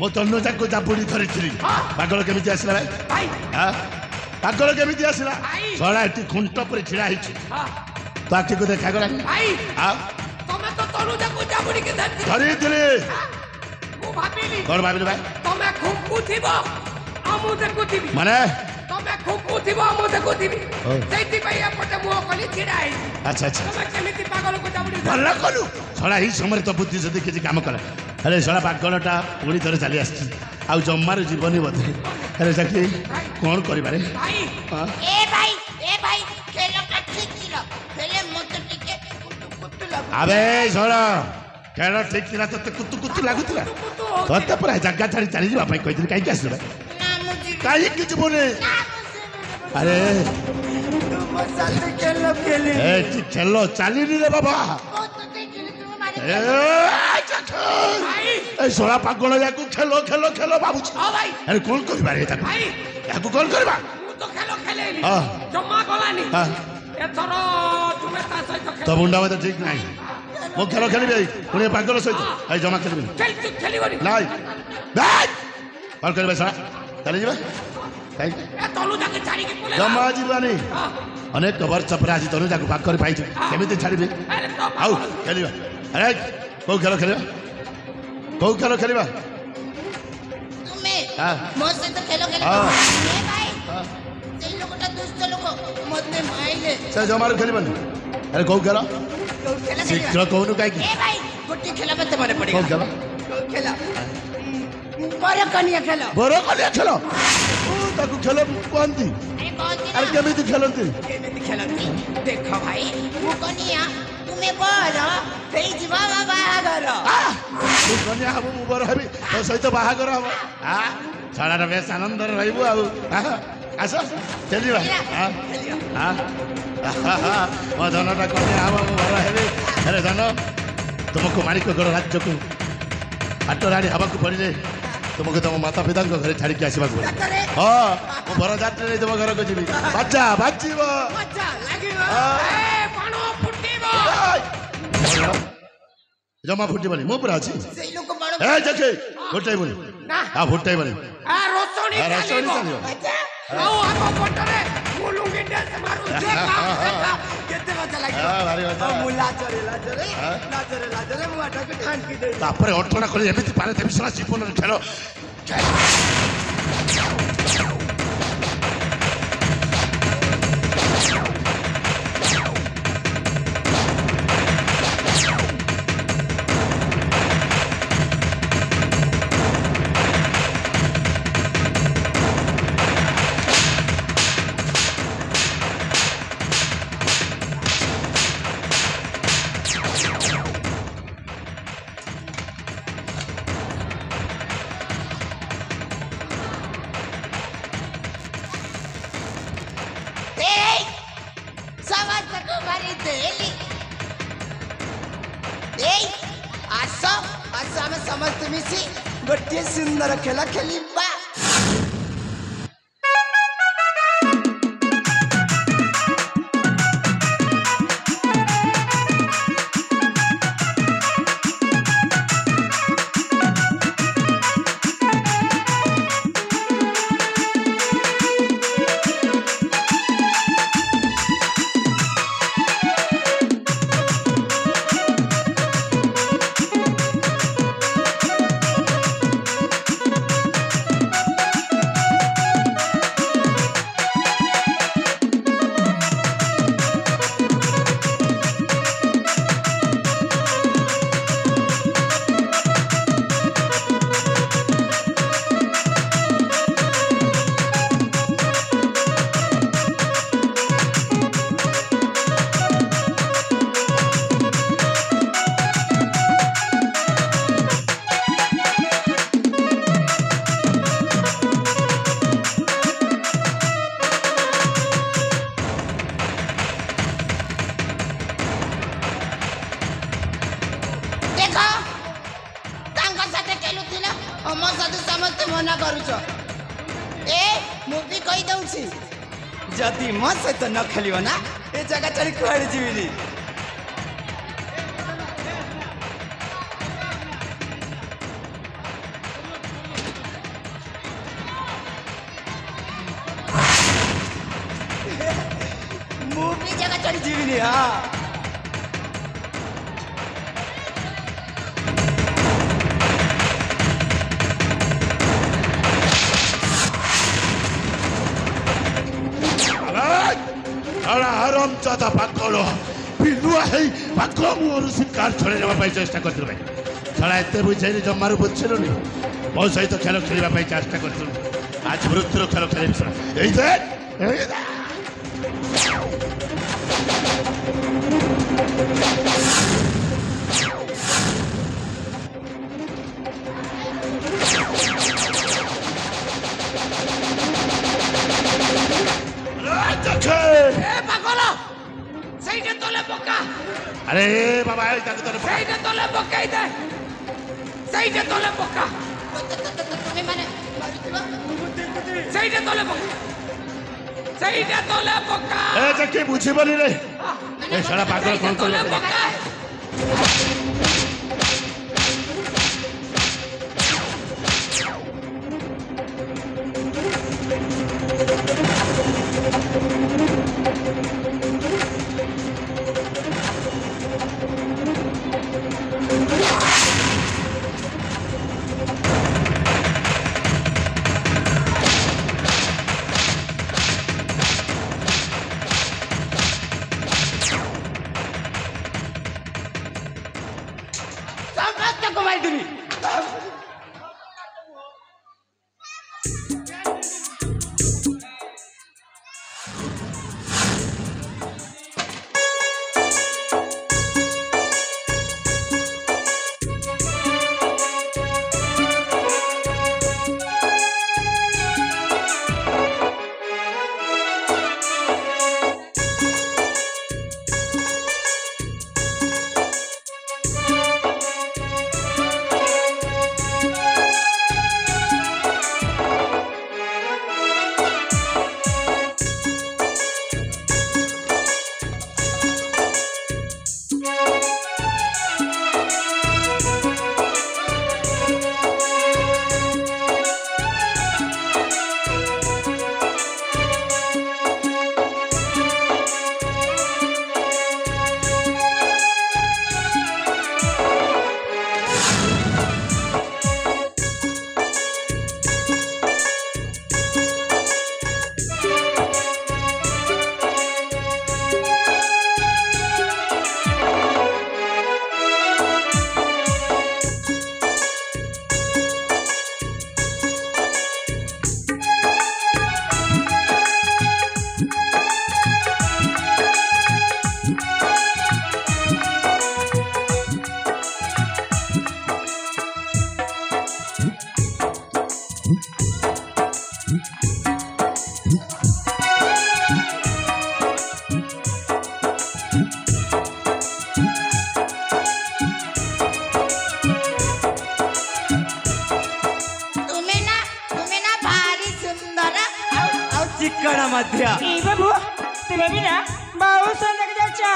मो तनुजा को जापुड़ी धरी पागल केमिति आसला भाई भाई हाँ पागल केमिति आसला भाई। सड़ा एटी खुंट पर छिड़ा हिची तो आखि को देखा गला भाई हाँ तमे तो तनुजा को जाबुड़ी के धरती धरी मु भाबिली कौन भाविल भाई तमे खुंकु थिबो आमु देखुथिबी माने तमे खुंकु थिबो आमु देखुथिबी सेति पई एपटे मुह कली छिड़ा है अच्छा अच्छा तमे केमिति पागल को जाबुड़ी भल कलु सड़ा ही समय तो बुद्धि से किसी काम कला अरे सड़ा पागलटा पुणी थोड़े चली आसी आउ जमार जीवनी बोधे अरे चाकरी कौन करिबारे भाई ए भाई खेल का ठीक किलो खेले मत टिके कुतु लागु अबे सड़ा खेल ठीक थिला तो कुतु कुतु लागुतला तोते पूरा जगह छाड़ी चली जीवा पई कहितली काई आसले ना मुझे काई कि बोले ना अरे तुम साथे खेले ए ती खेलो चली नी रे बाबा वो तो देखिले तुम मारे ए ए सोला पागल याकू खेलो खेलो खेलो बाबूजी ओ भाई अरे कौन करिबारे ताकू भाई याकू कौन करबा मु तो खेलो खेलेली हाँ। जम्मा गलानी हाँ। एथरो तुमे ता सहित तो खेल मुंडा मत ठीक नहीं मो खेलो खेलिबे पुणे पागल सहित ए जमा खेलिबे खेल तू खेलिबनी नाही नाही कौन करबे सड़ा चली जीवा काई ए तनुजा के छाड़ी के बोले जमा जीवानी अनेक वर्ष अपराधी तनु जाकू पाकर पाइछु केमिति छाड़िबे अरे तो आउ खेलिबा अरे को खेलो खेलिबा को खेलो खेलिबा तुम्हें हाँ। मोसे तो खेलो खेलो हाँ। ए भाई सेई लोकटा दुष्ट लोक मते माइले से जमार खेलिबन अरे को खेलो खेला शीघ्र कहनु काई ए भाई गोटी खेला मते मने को पड़ेगा खेलो खेला पर कनिया खेलो बरो कलिया खेलो ओ ताकू खेलो कोंती अरे कौन अरे केमिति खेलंती केमिति खेलती देखो भाई मु कनिया तुम्हें पर फेई जीवा बाहागर तू कन्या हबु मु बर हबी तो सहित बाहागर हबो आ छाड़ा बेस आनंद रहइबु आ आस चलिबा हां मो धनटा कन्या हबु मु बर हबी अरे धन तुमको मालिक गड़ राज्य को आटराणी हबा को पड़िले तुमको तुम माता पिता घरे छाड़ी के आसीबा को हां मो बर जात्रे तुम घर को जीबी बच्चा बाजीबो अच्छा लागिबो ए पानो फुटीबो जमा फुटी बनी मु पूरा अछि सेई लोक बड़ ए देखे फुटाई बनी ना हां फुटाई बनी आ रोसोनी आ, रोसोनी चालिबो चालिबो। अच्छा आओ आगो पटरे मुलुंगी डेस मारू देखा केते मजा लागिबो हां भारी बात मुला चरे मुआटा को ठान की दे तापरे अठना करे एमिति पारे देबी सला जीवन खेल ए समस्त को मारी देली ए आसो हम समस्त मिसी गोटे सुंदर खेला खेलिबा देखो तांका साथे खेलुथिला हम साथे समस्त मना करूछ ए मु भी कहि दउछि जदि मत से तो न खेलियो ना ए जगह चढ़ी कुआड़े जीविली चढ़ी जीविनी हाँ हरम ज्यादा पागल पिलुआ है पागल मुहर शिकार छड़े जावाई चेष्टा कर छड़ा एत बुझे जमार बुझलुनि मो सहित खेल खेलने चेष्टा कर आज मृत्युर खेल खेल अरे बाबा तोले पकाई दे सही तोले पका तुम्हें माने सही तोले पका ए जके बुझी बनी रे ए सारा पागल कौन तोले पका चिकड़ा मध्य ए बाबू तुमे भी ना बहुत सुंदर जाचा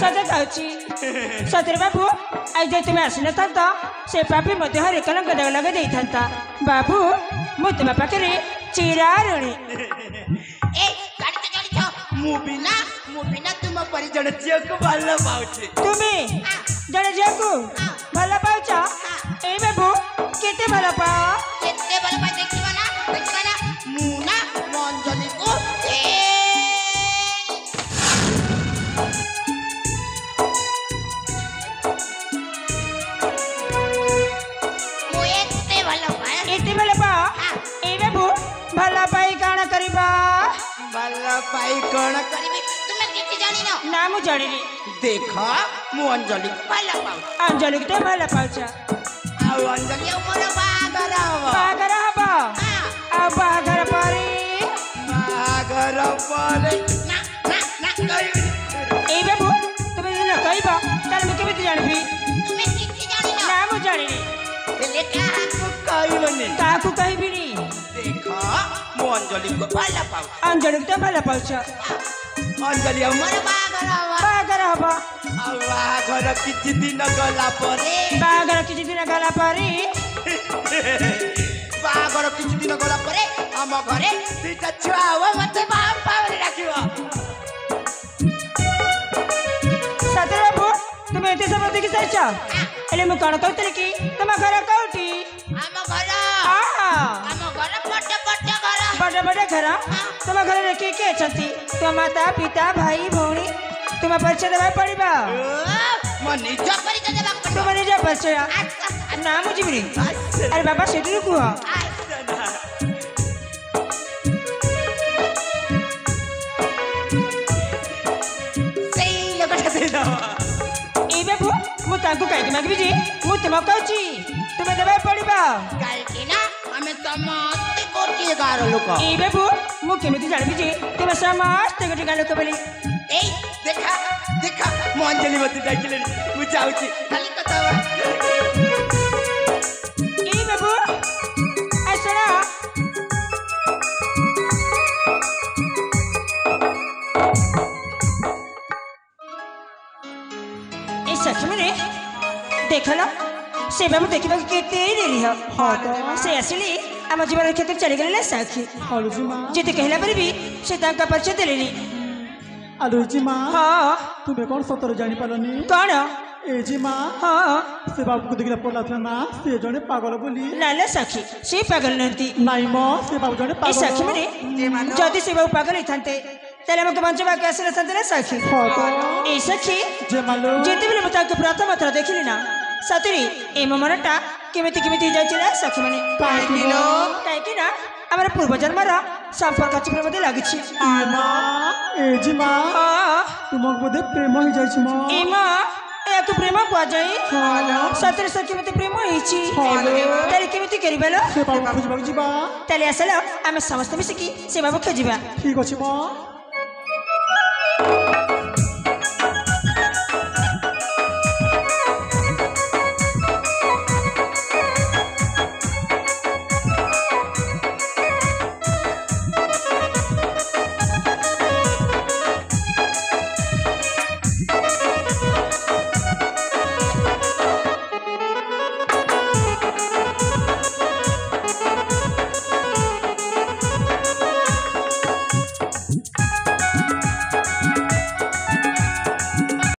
सदा कहची सदर बाबू आज तुमे आसिन था से पापी मध्य हर कलंक दाग लगा दे था बाबू मु तुम पाखे चिरारुणी ए गाड़ी तो गाड़ी छो मु बिना तुम परि जण झियो को भल पाउछि तुमे जण झियो को भल पाउछ ए बाबू केते भल पा केते भल पा देखिबा ना मु ना अंजलि को एते भल पा ए बाबू भल पाई काण करबा भल पाई कोन करबे तुमे किछि जानि न ना मु जानि देख मु अंजलि को भल पाउ अंजलि के भल पाउछ आ अंजलि मोर बागर हबा आ बागर पारी बागर पारे ना ए बाबू तुमे न कहबा तार मु केबे जानबी तुमे किछि जानि न ना मु जानि ले काहाकू कहबनी काकू कहबिनी देख मु अंजलि को भल पाउ अंजलि के भल पाउछ अंजलि मोर बागर हबा आ बागर किछि दिन गला परे बागर किछि दिन गला पारी बागर किछि दिन गला परे हम घरे दुईटा छुआ हो मते बाप पावरे राखिबो देखि सारिछ एले मु कोन कहतली कि तुम घर कोठी ଆମ ଘର आ ଆମ ଘର ପଟେ ପଟେ ଘର बड़े बड़े घर तुम घर रे किए अछंती तुम माता पिता भाई भौणी तुम परिचय देबा पड़िबा ମୋ ନିଜ ପରିଚୟ ଦେବାକୁ तुम निज परिचय ना मु जिबिनी अरे बाबा सेठी कुह ସେଇ ଲୋକଟା ए बाबू मु तांको काई मागबी जे मु तुम कहची तुम देबा पड़िबा କାହିଁକି ନା ଆମେ ସମସ୍ତେ ଗୋଟିଏ ଗାଁର ଲୋକ ए बाबू मु केमिति जानबी जे तुम समस्त गोटे गाँ लोक बोली ଏଇ देखा देखा ମୁଁ ଅଞ୍ଜଳି ମତେ ଡାକିଲେଣି ମୁଁ ଯାଉଛି ଖାଲି କଥା ହବା ए बाबू आसरा ए सखी मने देखला से बाबू देखबा केते देरी ह हां तो से असली हम जीवन क्षेत्र चली गेले सखी आलूजी माँ जेते कहला पर भी से तांका परिचय देलेनी आलूजी माँ हां तुम्हें कौन सतर जानी पालनी कौन ए जी माँ हां से बाबू को देखला पड़ला था ना से जने पागल बोली लाला सखी से पागल नंती नाई माँ से बाबू जने ए सखी पागल मने जदी से बाबू पागल इथांते तेले हमके बंचबा के असले संते ना सखी हाँ तो ए सखी जे मालो जेते बेले मता के प्रथम थर देखिली ना सतरी ए मनटा केमिति जाइछि ना सखी माने काहे ना हमर पूर्व जन्मर संपर्क चिप्र मध्ये लागिछि माँ ए जी माँ हां तुमक बोधे प्रेम हो जाइछ माँ ए मां याक प्रेम कुआ जाई हाँ। सतरी सखी मते प्रेम होइछि हाँ। ताले केमिति करिबेलो से बाबू खोजबाक जीवा ताले असला हम समस्त मिसिकी से बाबू खोजिबा ठीक अछि माँ